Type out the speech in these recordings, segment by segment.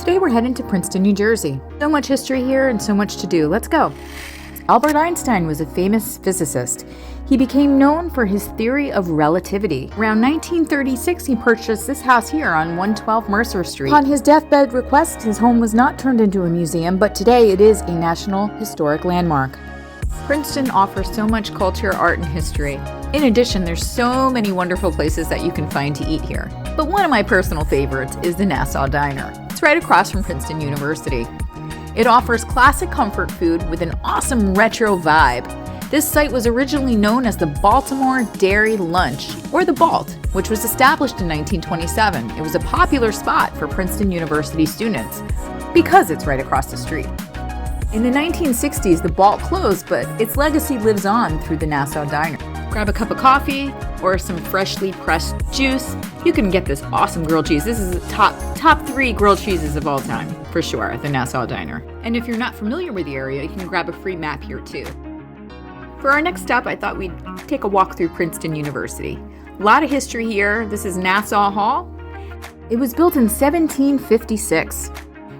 Today we're heading to Princeton, New Jersey. So much history here and so much to do. Let's go. Albert Einstein was a famous physicist. He became known for his theory of relativity. Around 1936, he purchased this house here on 112 Mercer Street. On his deathbed request, his home was not turned into a museum, but today it is a National Historic Landmark. Princeton offers so much culture, art, and history. In addition, there's so many wonderful places that you can find to eat here. But one of my personal favorites is the Nassau Diner. It's right across from Princeton University. It offers classic comfort food with an awesome retro vibe. This site was originally known as the Baltimore Dairy Lunch, or the Balt, which was established in 1927. It was a popular spot for Princeton University students because it's right across the street. In the 1960s, the Balt closed, but its legacy lives on through the Nassau Diner. Grab a cup of coffee or some freshly pressed juice. You can get this awesome grilled cheese. This is the top 3 grilled cheeses of all time, for sure, at the Nassau Diner. And if you're not familiar with the area, you can grab a free map here too. For our next stop, I thought we'd take a walk through Princeton University. A lot of history here. This is Nassau Hall. It was built in 1756.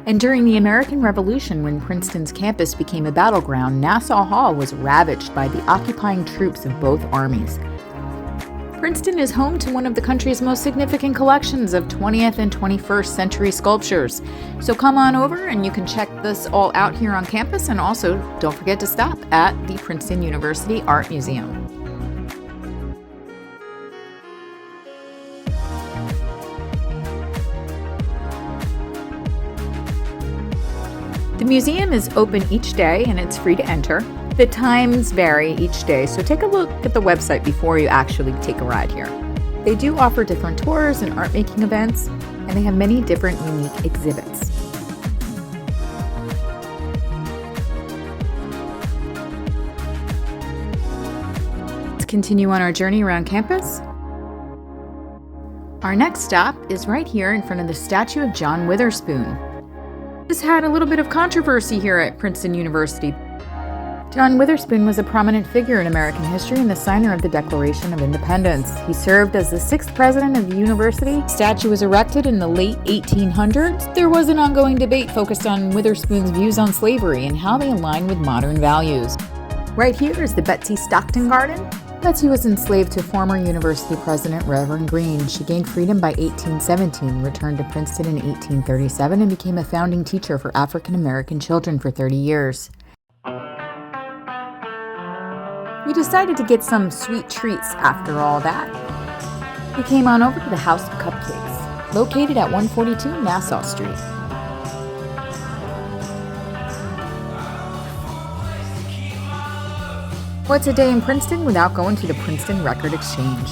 And during the American Revolution, when Princeton's campus became a battleground, Nassau Hall was ravaged by the occupying troops of both armies. Princeton is home to one of the country's most significant collections of 20th and 21st century sculptures. So come on over and you can check this all out here on campus, and also don't forget to stop at the Princeton University Art Museum. The museum is open each day and it's free to enter. The times vary each day, so take a look at the website before you actually take a ride here. They do offer different tours and art making events, and they have many different unique exhibits. Let's continue on our journey around campus. Our next stop is right here in front of the statue of John Witherspoon. This had a little bit of controversy here at Princeton University. John Witherspoon was a prominent figure in American history and the signer of the Declaration of Independence. He served as the 6th president of the university. The statue was erected in the late 1800s. There was an ongoing debate focused on Witherspoon's views on slavery and how they align with modern values. Right here is the Betsy Stockton Garden. Betsy was enslaved to former university president Reverend Green. She gained freedom by 1817, returned to Princeton in 1837, and became a founding teacher for African American children for 30 years. We decided to get some sweet treats after all that. We came on over to the House of Cupcakes, located at 142 Nassau Street. What's a day in Princeton without going to the Princeton Record Exchange?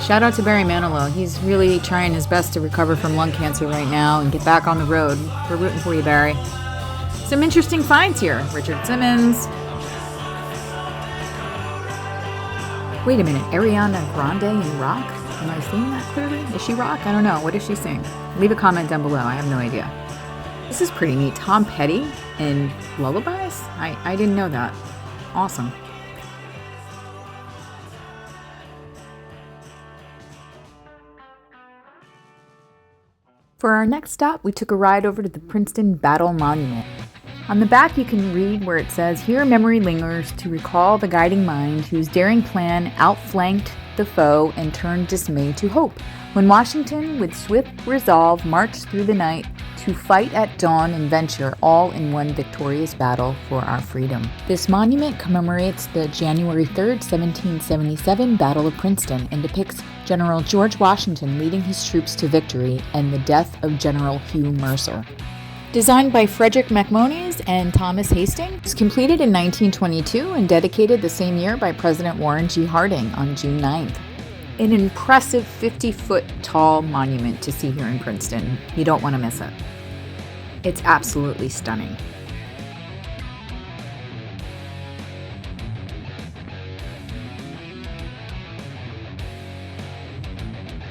Shout out to Barry Manilow. He's really trying his best to recover from lung cancer right now and get back on the road. We're rooting for you, Barry. Some interesting finds here. Richard Simmons. Wait a minute, Ariana Grande in rock? Am I seeing that clearly? Is she rock? I don't know. What does she sing? Leave a comment down below. I have no idea. This is pretty neat. Tom Petty and Lullabies? I didn't know that. Awesome. For our next stop, we took a ride over to the Princeton Battle Monument. On the back, you can read where it says, "Here memory lingers to recall the guiding mind whose daring plan outflanked the foe and turned dismay to hope. When Washington, with swift resolve, marched through the night to fight at dawn and venture all in one victorious battle for our freedom." This monument commemorates the January 3rd, 1777 Battle of Princeton and depicts General George Washington leading his troops to victory and the death of General Hugh Mercer. Designed by Frederick MacMonnies and Thomas Hastings, it was completed in 1922 and dedicated the same year by President Warren G. Harding on June 9th. An impressive 50-foot tall monument to see here in Princeton. You don't want to miss it. It's absolutely stunning.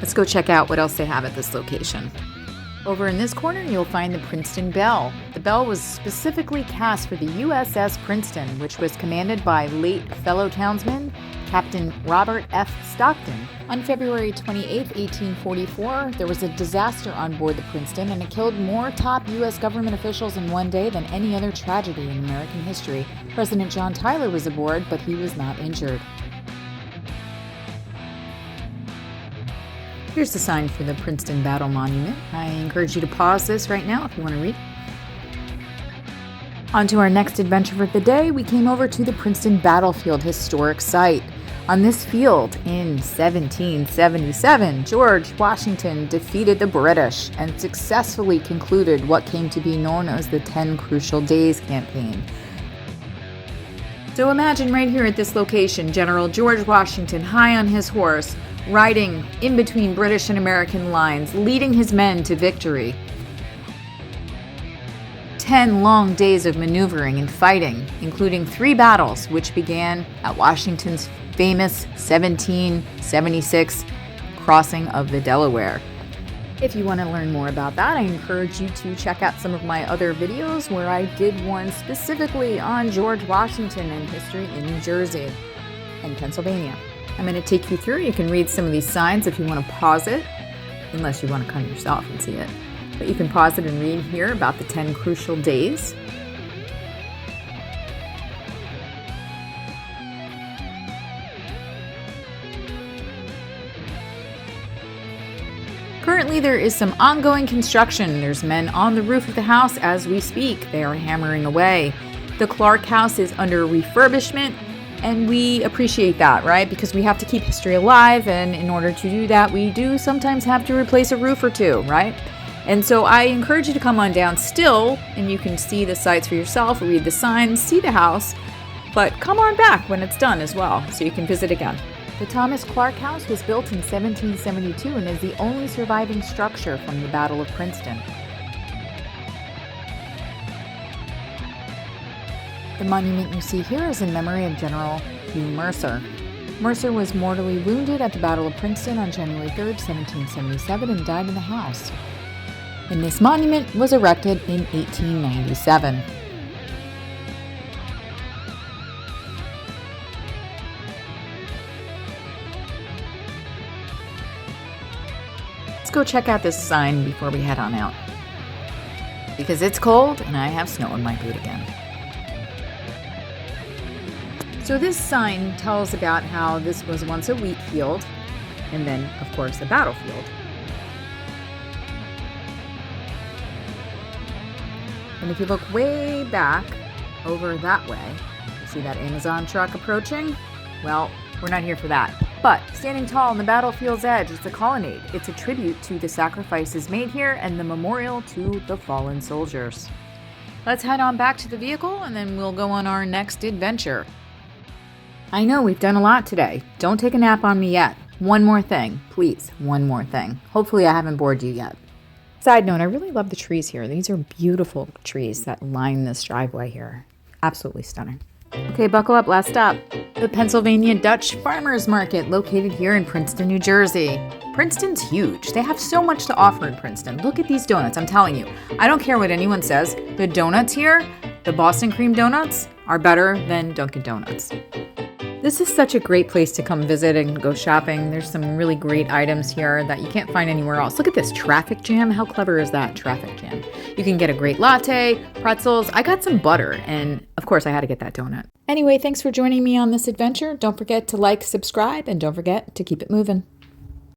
Let's go check out what else they have at this location. Over in this corner, you'll find the Princeton Bell. The bell was specifically cast for the USS Princeton, which was commanded by late fellow townsman Captain Robert F. Stockton. On February 28, 1844, there was a disaster on board the Princeton, and it killed more top U.S. government officials in one day than any other tragedy in American history. President John Tyler was aboard, but he was not injured. Here's the sign for the Princeton Battle Monument. I encourage you to pause this right now if you want to read. On to our next adventure for the day, we came over to the Princeton Battlefield Historic Site. On this field, in 1777, George Washington defeated the British and successfully concluded what came to be known as the 10 Crucial Days campaign. So imagine right here at this location, General George Washington, high on his horse, riding in between British and American lines, leading his men to victory. 10 long days of maneuvering and fighting, including 3 battles, which began at Washington's famous 1776 crossing of the Delaware. If you want to learn more about that, I encourage you to check out some of my other videos where I did one specifically on George Washington and history in New Jersey and Pennsylvania. I'm going to take you through. You can read some of these signs if you want to pause it, unless you want to come yourself and see it. But you can pause it and read here about the 10 crucial days. Currently, there is some ongoing construction. There's men on the roof of the house as we speak. They are hammering away. The Clark House is under refurbishment, and we appreciate that, right? Because we have to keep history alive, and in order to do that, we do sometimes have to replace a roof or two, right? And so I encourage you to come on down still, and you can see the sites for yourself, read the signs, see the house, but come on back when it's done as well, so you can visit again. The Thomas Clark House was built in 1772 and is the only surviving structure from the Battle of Princeton. The monument you see here is in memory of General Hugh Mercer. Mercer was mortally wounded at the Battle of Princeton on January 3, 1777, and died in the house. And this monument was erected in 1897. Let's go check out this sign before we head on out, because it's cold and I have snow in my boot again. So this sign tells about how this was once a wheat field and then, of course, a battlefield. And if you look way back over that way, you see that Amazon truck approaching? Well, we're not here for that. But standing tall on the battlefield's edge is the colonnade. It's a tribute to the sacrifices made here and the memorial to the fallen soldiers. Let's head on back to the vehicle and then we'll go on our next adventure. I know we've done a lot today. Don't take a nap on me yet. One more thing, please. One more thing. Hopefully I haven't bored you yet. Side note, I really love the trees here. These are beautiful trees that line this driveway here. Absolutely stunning. Okay, buckle up, last stop. The Pennsylvania Dutch Farmers Market, located here in Princeton, New Jersey. Princeton's huge. They have so much to offer in Princeton. Look at these donuts, I'm telling you. I don't care what anyone says. The donuts here, the Boston cream donuts, are better than Dunkin' Donuts. This is such a great place to come visit and go shopping. There's some really great items here that you can't find anywhere else. Look at this traffic jam. How clever is that, traffic jam? You can get a great latte, pretzels. I got some butter, and of course I had to get that donut. Anyway, thanks for joining me on this adventure. Don't forget to like, subscribe, and don't forget to keep it moving.